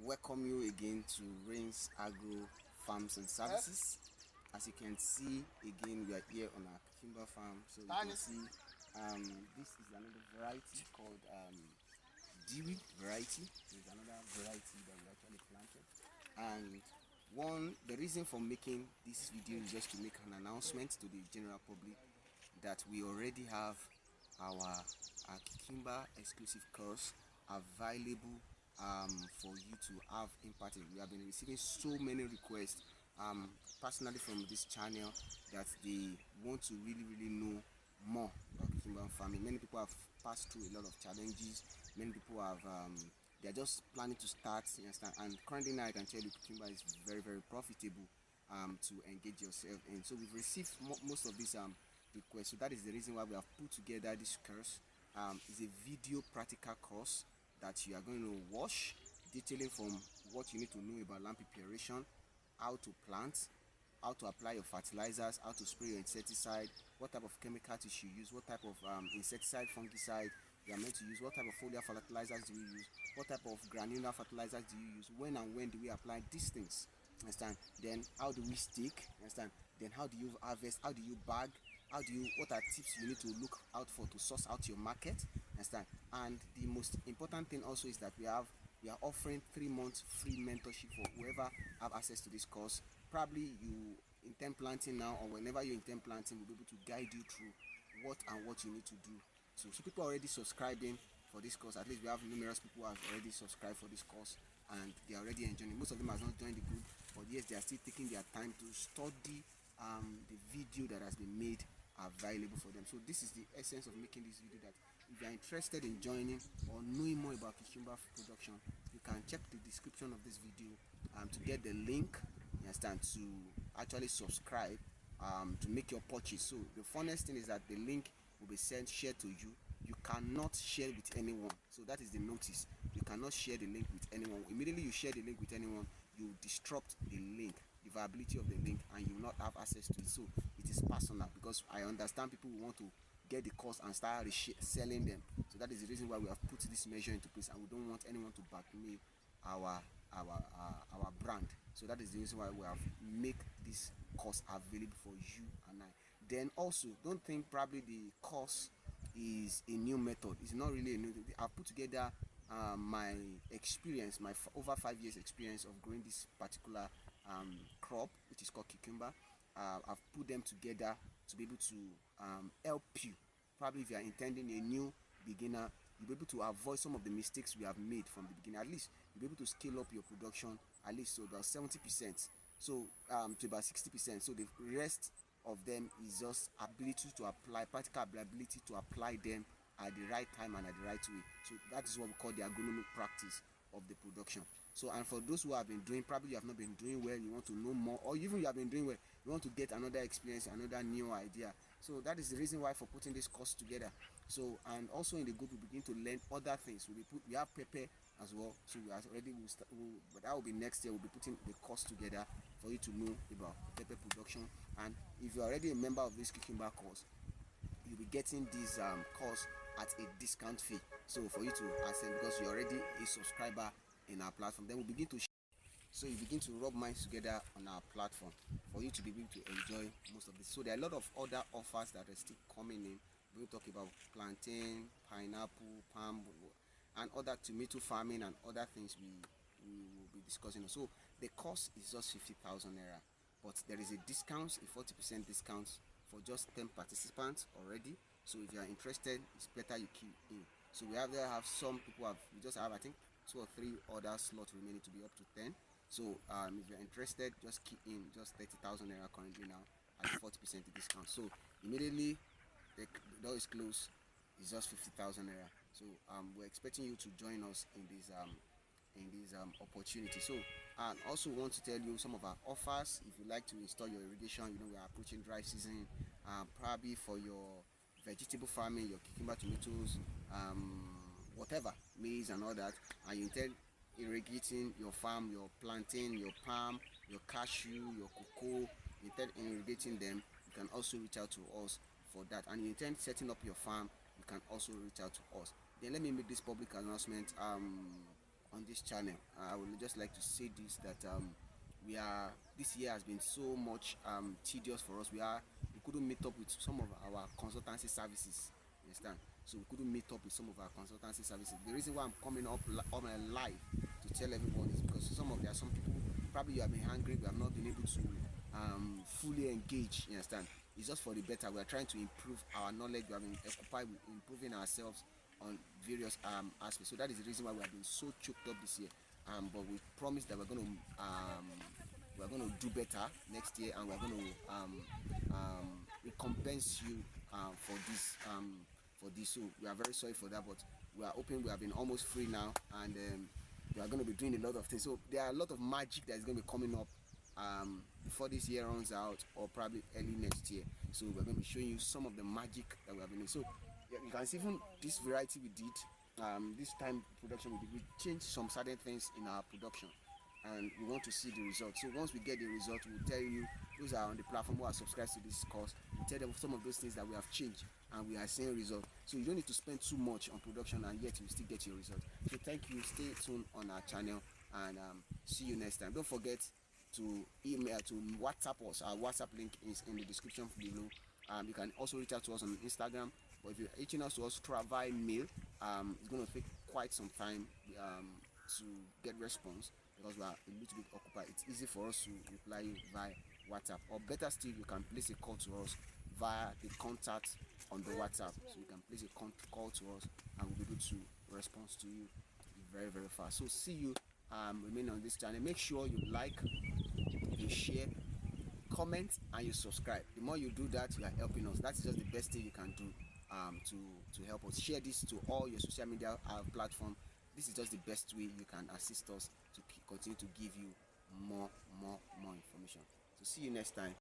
welcome you again to Rains Agro Farms and Services. As you can see, again we are here on our cucumber farm. So you can see this is another variety called Dewey variety. There's another variety that we actually planted, and the reason for making this video is just to make an announcement to the general public that we already have our cucumber exclusive course available for you to have imparted. We have been receiving so many requests personally from this channel that they want to really know more about cucumber farming. Many people have passed through a lot of challenges. Many people have they are just planning to start, you understand, and currently now I can tell you cucumber is very profitable to engage yourself in. So we've received most of these requests, so that is the reason why we have put together this course. It's a video practical course that you are going to watch, detailing from what you need to know about land preparation, how to plant, how to apply your fertilizers, how to spray your insecticide, what type of chemicals you should use, what type of insecticide, fungicide you are meant to use, what type of foliar fertilizers do you use, what type of granular fertilizers do you use, when and when do we apply these things, understand? Then how do we stake, understand? Then how do you harvest, how do you bag, what are tips you need to look out for to source out your market, understand? And the most important thing also is that we are offering 3 months free mentorship for whoever have access to this course. Probably you intend planting now, or whenever you intend planting, we'll be able to guide you through what you need to do. So people are already subscribing for this course. At least we have numerous people who have already subscribed for this course, and they are already enjoying it. Most of them have not joined the group, but yes, they are still taking their time to study the video that has been made available for them. So this is the essence of making this video, that if you are interested in joining or knowing more about cucumber production, you can check the description of this video to get the link, you understand, to actually subscribe to make your purchase. So the funnest thing is that the link will be shared to you. You cannot share with anyone, so that is the notice. You cannot share the link with anyone. Immediately you share the link with anyone, you disrupt the link, the viability of the link, and you will not have access to it. So it is personal, because I understand people will want to get the course and start selling them. So that is the reason why we have put this measure into place, and we don't want anyone to blackmail our brand. So that is the reason why we have make this course available for you and I. Then also, don't think probably the course is a new method. It's not really a new thing. I've put together my experience, my over 5 years experience of growing this particular crop, which is called cucumber. I've put them together to be able to help you. Probably if you are intending a new beginner, you'll be able to avoid some of the mistakes we have made from the beginning. At least you'll be able to scale up your production at least to about 70%, so to about 60%. So the rest of them is just ability to apply, practical ability to apply them at the right time and at the right way. So that is what we call the agronomic practice of the production. So, and for those who have been doing, probably you have not been doing well, you want to know more, or even you have been doing well, you want to get another experience, another new idea. So that is the reason why for putting this course together. So, and also in the group we begin to learn other things. We have pepper as well. So we are already but that will be next year. We'll be putting the course together for you to know about pepper production. And if you're already a member of this cucumber course, you'll be getting this course at a discount fee. So for you to access, because you're already a subscriber in our platform, then we begin to so you begin to rub minds together on our platform for you to be able to enjoy most of this. So there are a lot of other offers that are still coming in. We'll talk about plantain, pineapple, palm, and other tomato farming and other things we will be discussing. So the cost is just 50,000 naira, but there is a discount, a 40% discount for just 10 participants already. So if you are interested, it's better you key in. So we have some people we just have, I think, 2 or 3 other slots remaining to be up to 10. So if you're interested, just key in just 30,000 naira currently now at 40% discount. So immediately the door is closed, it's just 50,000 naira. So we're expecting you to join us in this opportunity. So and also want to tell you some of our offers. If you like to install your irrigation, we are approaching dry season. Probably for your vegetable farming, your cucumber, tomatoes, whatever, maize and all that, and you intend irrigating your farm, your plantain, your palm, your cashew, your cocoa, you intend irrigating them, you can also reach out to us for that. And you intend setting up your farm, you can also reach out to us. Then let me make this public announcement. on this channel. I would just like to say this, that this year has been so much tedious for us. We couldn't meet up with some of our consultancy services. You understand? So we couldn't meet up with some of our consultancy services. The reason why I'm coming up on my live to tell everyone is because there are some people, probably you have been hungry, we have not been able to fully engage. You understand? It's just for the better. We are trying to improve our knowledge. We have been occupied with improving ourselves on various aspects. So that is the reason why we have been so choked up this year. But we promise that we're going to do better next year, and we're going to recompense you for this. So we are very sorry for that, but we are hoping. We have been almost free now, and we are going to be doing a lot of things. So there are a lot of magic that is going to be coming up before this year runs out, or probably early next year. So we're going to be showing you some of the magic that we have been doing. So yeah, you can see even this variety we did, this time production we changed some certain things in our production, and we want to see the result. So once we get the result, we'll tell you, those are on the platform who are subscribed to this course, we'll tell them some of those things that we have changed and we are seeing results. So you don't need to spend too much on production, and yet you still get your result. So thank you, stay tuned on our channel, and see you next time. Don't forget to email, to WhatsApp us. Our WhatsApp link is in the description below. You can also reach out to us on Instagram, but if you're reaching out to us via mail, it's going to take quite some time to get response, because we are a little bit occupied. It's easy for us to reply you via WhatsApp, or better still, you can place a call to us via the contact on the WhatsApp. So you can place a call to us, and we'll be able to respond to you very, very fast. So see you. Remain on this channel. Make sure you like, you share, comment, and you subscribe. The more you do that, you are helping us. That's just the best thing you can do to help us. Share this to all your social media platform. This is just the best way you can assist us to continue to give you more information. So see you next time.